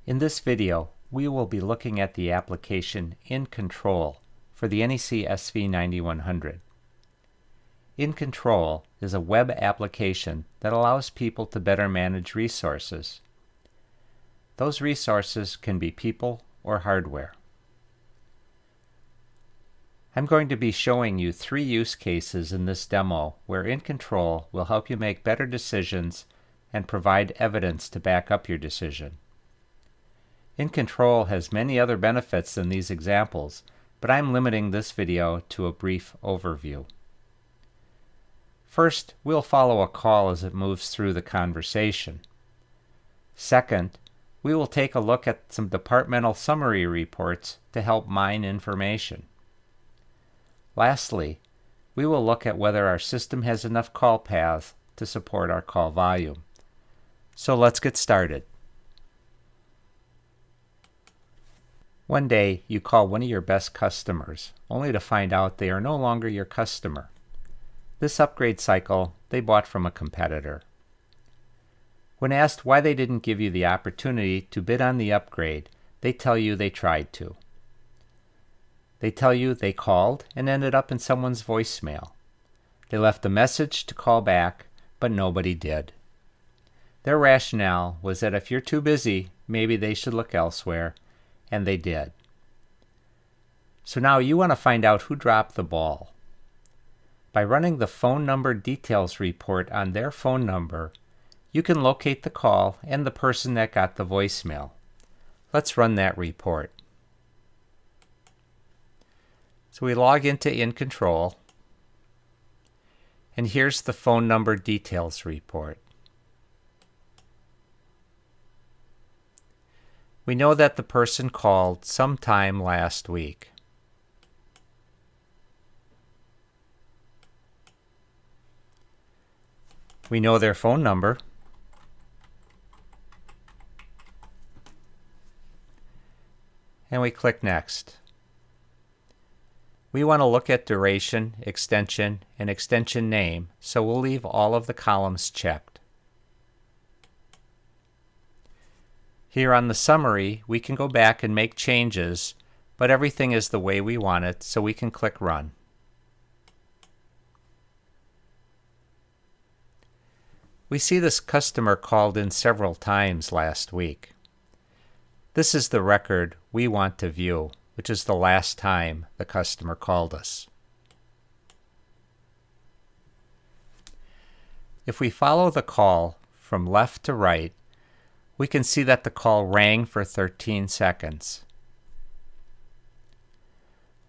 In this video, we will be looking at the application InControl for the NEC SV9100. InControl is a web application that allows people to better manage resources. Those resources can be people or hardware. I'm going to be showing you 3 use cases in this demo where InControl will help you make better decisions and provide evidence to back up your decision. InControl has many other benefits than these examples, but I'm limiting this video to a brief overview. First, we'll follow a call as it moves through the conversation. Second, we will take a look at some departmental summary reports to help mine information. Lastly, we will look at whether our system has enough call paths to support our call volume. So let's get started. One day, you call one of your best customers, only to find out they are no longer your customer. This upgrade cycle they bought from a competitor. When asked why they didn't give you the opportunity to bid on the upgrade, they tell you they tried to. They tell you they called and ended up in someone's voicemail. They left a message to call back, but nobody did. Their rationale was that if you're too busy, maybe they should look elsewhere, and they did. So now you want to find out who dropped the ball. By running the phone number details report on their phone number, you can locate the call and the person that got the voicemail. Let's run that report. So we log into InControl, and here's the phone number details report. We know that the person called sometime last week. We know their phone number. And we click Next. We want to look at duration, extension, and extension name, so we'll leave all of the columns checked. Here on the summary, we can go back and make changes, but everything is the way we want it, so we can click Run. We see this customer called in several times last week. This is the record we want to view, which is the last time the customer called us. If we follow the call from left to right, we can see that the call rang for 13 seconds,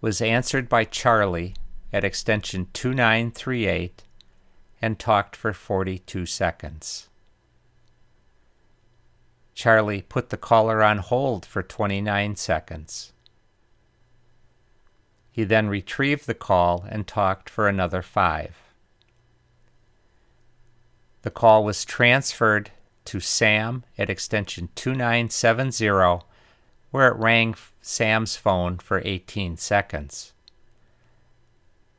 was answered by Charlie at extension 2938, and talked for 42 seconds. Charlie put the caller on hold for 29 seconds. He then retrieved the call and talked for another 5. The call was transferred to Sam at extension 2970, where it rang Sam's phone for 18 seconds.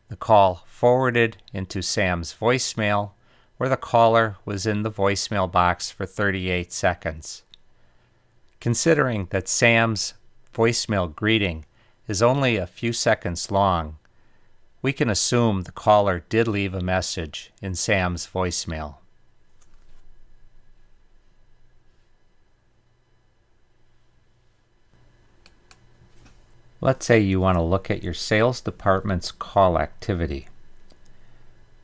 The call forwarded into Sam's voicemail, where the caller was in the voicemail box for 38 seconds. Considering that Sam's voicemail greeting is only a few seconds long, we can assume the caller did leave a message in Sam's voicemail. Let's say you want to look at your sales department's call activity.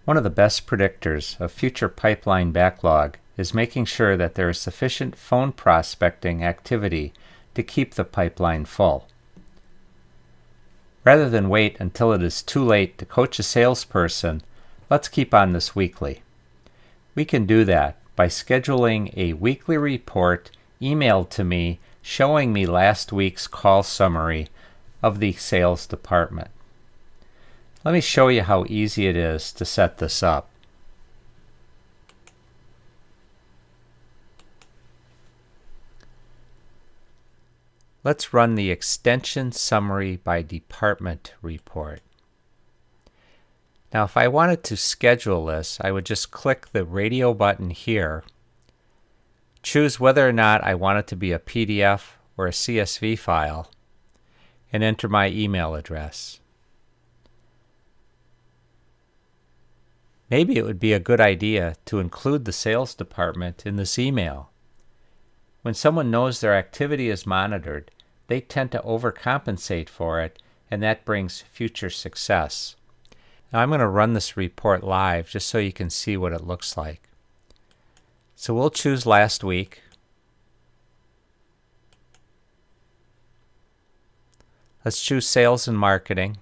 One of the best predictors of future pipeline backlog is making sure that there is sufficient phone prospecting activity to keep the pipeline full. Rather than wait until it is too late to coach a salesperson, let's keep on this weekly. We can do that by scheduling a weekly report emailed to me showing me last week's call summary of the sales department. Let me show you how easy it is to set this up. Let's run the extension summary by department report. Now, if I wanted to schedule this, I would just click the radio button here, choose whether or not I want it to be a PDF or a CSV file, and enter my email address. Maybe it would be a good idea to include the sales department in this email. When someone knows their activity is monitored, they tend to overcompensate for it, and that brings future success. Now I'm going to run this report live just so you can see what it looks like. So we'll choose last week. Let's choose sales and marketing.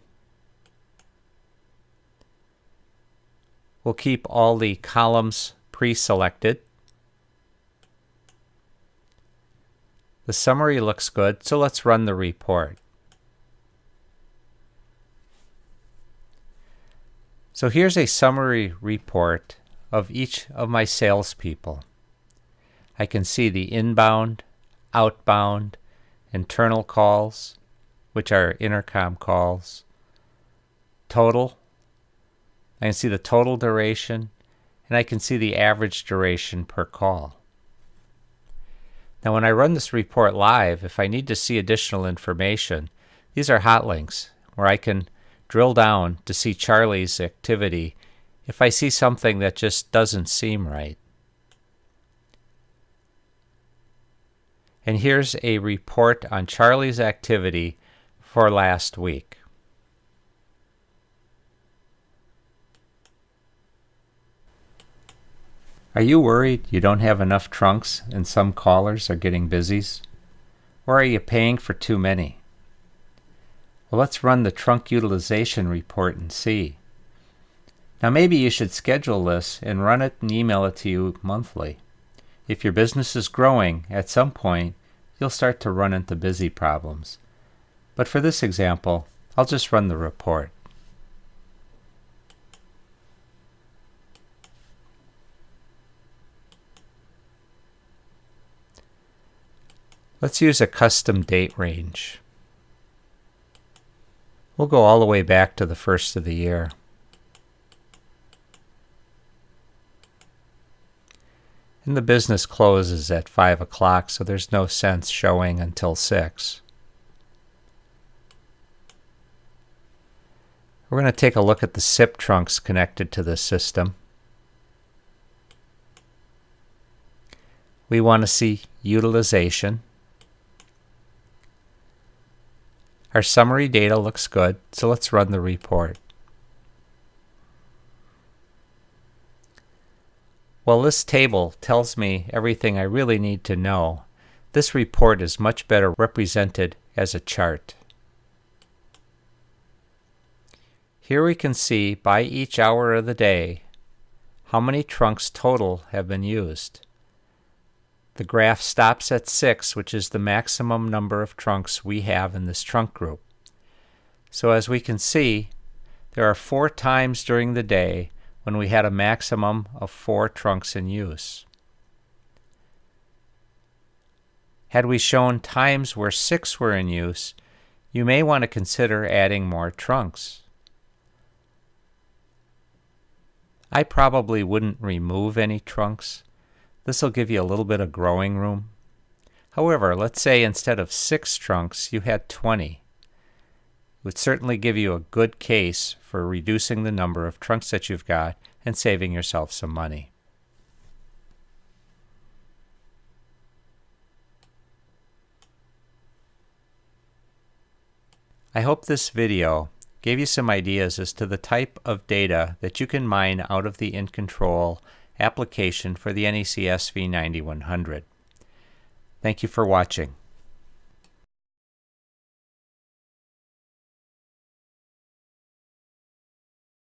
We'll keep all the columns pre-selected. The summary looks good, so let's run the report. So here's a summary report of each of my salespeople. I can see the inbound, outbound, internal calls, which are intercom calls, total. I can see the total duration, and I can see the average duration per call. Now when I run this report live, if I need to see additional information, these are hot links where I can drill down to see Charlie's activity if I see something that just doesn't seem right. And here's a report on Charlie's activity for last week. Are you worried you don't have enough trunks and some callers are getting busies? Or are you paying for too many? Well, let's run the trunk utilization report and see. Now maybe you should schedule this and run it and email it to you monthly. If your business is growing, at some point you'll start to run into busy problems. But for this example, I'll just run the report. Let's use a custom date range. We'll go all the way back to the first of the year. And the business closes at 5 o'clock, so there's no sense showing until 6. We're going to take a look at the SIP trunks connected to this system. We want to see utilization. Our summary data looks good, so let's run the report. Well, this table tells me everything I really need to know. This report is much better represented as a chart. Here we can see by each hour of the day how many trunks total have been used. The graph stops at 6, which is the maximum number of trunks we have in this trunk group. So as we can see, there are 4 times during the day when we had a maximum of 4 trunks in use. Had we shown times where 6 were in use, you may want to consider adding more trunks. I probably wouldn't remove any trunks. This will give you a little bit of growing room. However, let's say instead of 6 trunks, you had 20. It would certainly give you a good case for reducing the number of trunks that you've got and saving yourself some money. I hope this video gave you some ideas as to the type of data that you can mine out of the InControl application for the NEC SV9100. Thank you for watching.